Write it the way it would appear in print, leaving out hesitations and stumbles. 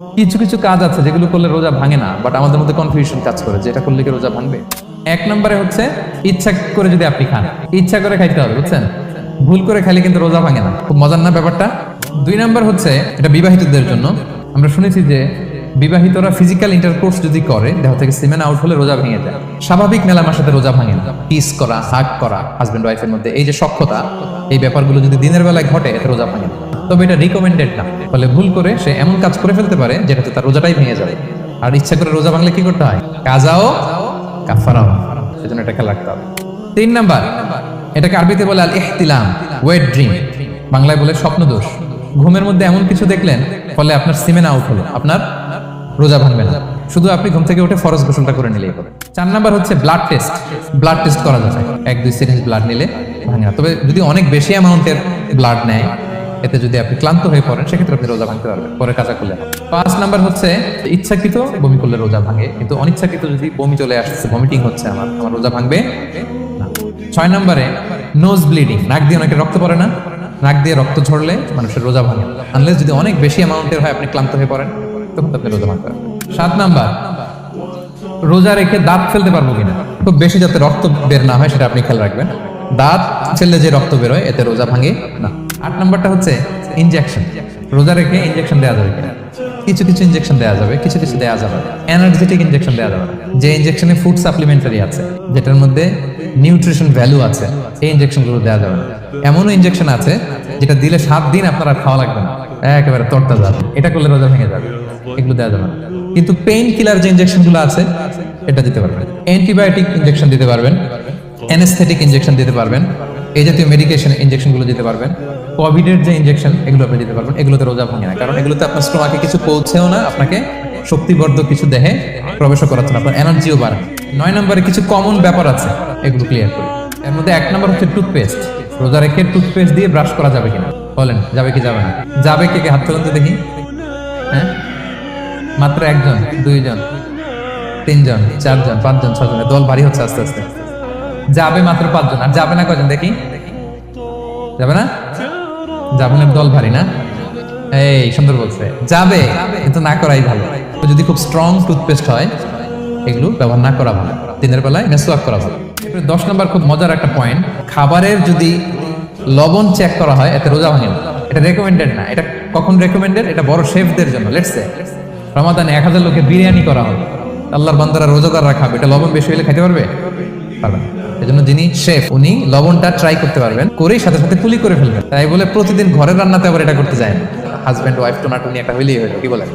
কিছু কিছু কাজ আছে যেগুলো করলে রোজা ভাঙে না, বাট আমাদের মধ্যে কনফিউশন কাজ করে যে এটা করলে কি রোজা ভাঙবে। এক নম্বরে হচ্ছে ইচ্ছা করে যদি আপনি খান, ইচ্ছা করে খাইতে হবে, বুঝছেন? ভুল করে খাইলে কিন্তু রোজা ভাঙে না। খুব মজার না ব্যাপারটা। দুই নাম্বার হচ্ছে এটা বিবাহিতদের জন্য। আমরা শুনেছি যে বিবাহিতরা ফিজিক্যাল ইন্টারকোর্স যদি করে, দেহ থেকে সিমেন আউট হলে রোজা ভেঙে যায়। স্বাভাবিক মেলামেশার সাথে রোজা ভাঙে না। কিস করা, হাগ করা হাজবেন্ড ওয়াইফের মধ্যে, এই যে সখ্যতা, এই ব্যাপারগুলো যদি দিনের বেলায় ঘটে এতে রোজা ভাঙে না। তবে এটা রিকমেন্ডেড না। ফলে ভুল করে সে এমন কাজ করে ফেলতে পারে যেটাতে তার রোজাটাই ভেঙে যাবে। আর ইচ্ছা করে রোজা ভাঙলে কি করতে হয়? কাজাও কাফারাও। সেজন্য এটা খেয়াল রাখতে হবে। তিন নাম্বার, এটাকে আরবিতে বলে আল ইহতিলাম, ওয়েট ড্রিম, বাংলায় বলে স্বপ্নদোষ। ঘুমের মধ্যে এমন কিছু দেখলেন ফলে আপনার সিমেন আউট হলো, আপনার রোজা ভাঙবে না। শুধু আপনি ঘুম থেকে উঠে ফরজ গোসলটা করে নিলেই হবে। চার নাম্বার হচ্ছে ব্লাড টেস্ট। ব্লাড টেস্ট করা যায়, 1-2 সিরিঞ্জ ব্লাড নিলে ভাঙে না। তবে যদি অনেক বেশি অ্যামাউন্টের ব্লাড নেয়, এতে যদি আপনি ক্লান্ত হয়ে পড়েন, সেক্ষেত্রে আপনি রোজা ভাঙতে পারবেন, পরে কাজা করলে। 5 নাম্বার হচ্ছে ইচ্ছাকৃত বমি করলে রোজা ভাঙে, কিন্তু অনিচ্ছাকৃত যদি বমি চলে আসছে, ভমিটিং হচ্ছে, আমার রোজা ভাঙবে না। 6 নম্বরে নোজ ব্লিডিং, নাক দিয়ে অনেকে রক্ত পড়ে না, নাক দিয়ে রক্ত ঝরলে মানুষের রোজা ভাঙে, আনলেস যদি অনেক বেশি অ্যামাউন্টের হয়, আপনি ক্লান্ত হয়ে পড়েন, তখন আপনি রোজা ভাঙতে পারবেন। 7 নাম্বার, রোজা রেখে দাঁত ফেলতে পারবো কিনা। খুব বেশি যাতে রক্ত বের না হয় সেটা আপনি খেয়াল রাখবেন। দাঁত ফেললে যে রক্ত বের হয় এতে রোজা ভাঙে না। 8 নাম্বারটা হচ্ছে ইনজেকশন। রোজা রেখে ইনজেকশন দেওয়া যাবে কিনা। কিছু কিছু ইনজেকশন দেওয়া যাবে, কিছু কিছু দেওয়া যাবে না। এনার্জেটিক ইনজেকশন দেওয়া যাবে না। যে ইনজেকশনে ফুড সাপ্লিমেন্টারি আছে, যেটার মধ্যে নিউট্রিশন ভ্যালু আছে, এই ইনজেকশনগুলো দেওয়া যাবে না। এমনও ইনজেকশন আছে যেটা দিলে 7 দিন আপনার আর খাওয়া লাগবে না, একেবারে তরতা যাবে। এটা করলে রোজা ভেঙে যাবে, এগুলো দেওয়া যাবে না। কিন্তু পেইন কিলার যে ইনজেকশনগুলো আছে এটা দিতে পারবেন। অ্যান্টিবায়োটিক ইনজেকশন দিতে পারবেন, অ্যানেস্থেটিক ইনজেকশন দিতে পারবেন, এই জাতীয় মেডিকেশন ইনজেকশনগুলো দিতে পারবেন। কোভিডের যে ইনজেকশন, এগুলো আপনি দিতে পারবেন। এগুলোতে রোজা ভাঙে না, কারণ এগুলোতে আপনার স্টোমাকে কিছু পৌঁছেও না, আপনাকে শক্তিবর্ধক কিছু দেহে প্রবেশ করাচ্ছে না, আপনার এনার্জিও বাড়ে। 9 নম্বরে কিছু কমন ব্যাপার আছে, এগুলো ক্লিয়ার করি। এর মধ্যে 1 নম্বর হচ্ছে টুথপেস্ট। রোজা রেখে টুথপেস্ট দিয়ে ব্রাশ করা যাবে কিনা বলেন, যাবে কি যাবে না? যাবে, কে হাত তুলতে দেখি। হ্যাঁ, মাত্র 1 জন, 2 জন, 3 জন, 4 জন, 5 জন, 6 জন, দল ভারী হচ্ছে আস্তে আস্তে। যাবে মাত্র 5 জন। আর যাবে না কজন দেখি? যাবে না? যাবে না, দল ভারী না? এই সুন্দর বলছে, যাবে, কিন্তু না করাই ভালো। যদি খুব স্ট্রং টুথপেস্ট হয়, এগুলো ব্যবহার না করা ভালো। দিনের বেলায় মেসওয়াক করা ভালো। 10 নম্বর, খুব মজার একটা পয়েন্ট, খাবারের যদি লবণ চেক করা হয় এতে রোজা ভাঙে না। এটা রেকমেন্ডেড না। এটা কখন রেকমেন্ডেড? এটা বড় শেফদের জন্য। লেটস সে রমাদানে 1000 লোকে বিরিয়ানি করা হবে, আল্লাহর বান্দারা রোজাদাররা খাবে, এটা লবণ বেশি হলে খেতে পারবে? পারবে না। এজন্য যিনি শেফ, উনি লবণটা ট্রাই করতে পারবেন, করেই সাথে সাথে কুলি করে ফেলবেন। তাই বলে প্রতিদিন ঘরের রান্নাতে আবার এটা করতে যায় না। হাজব্যান্ড ওয়াইফ টোনাটুনি একটা হইলেই হইলো, কি বলেন?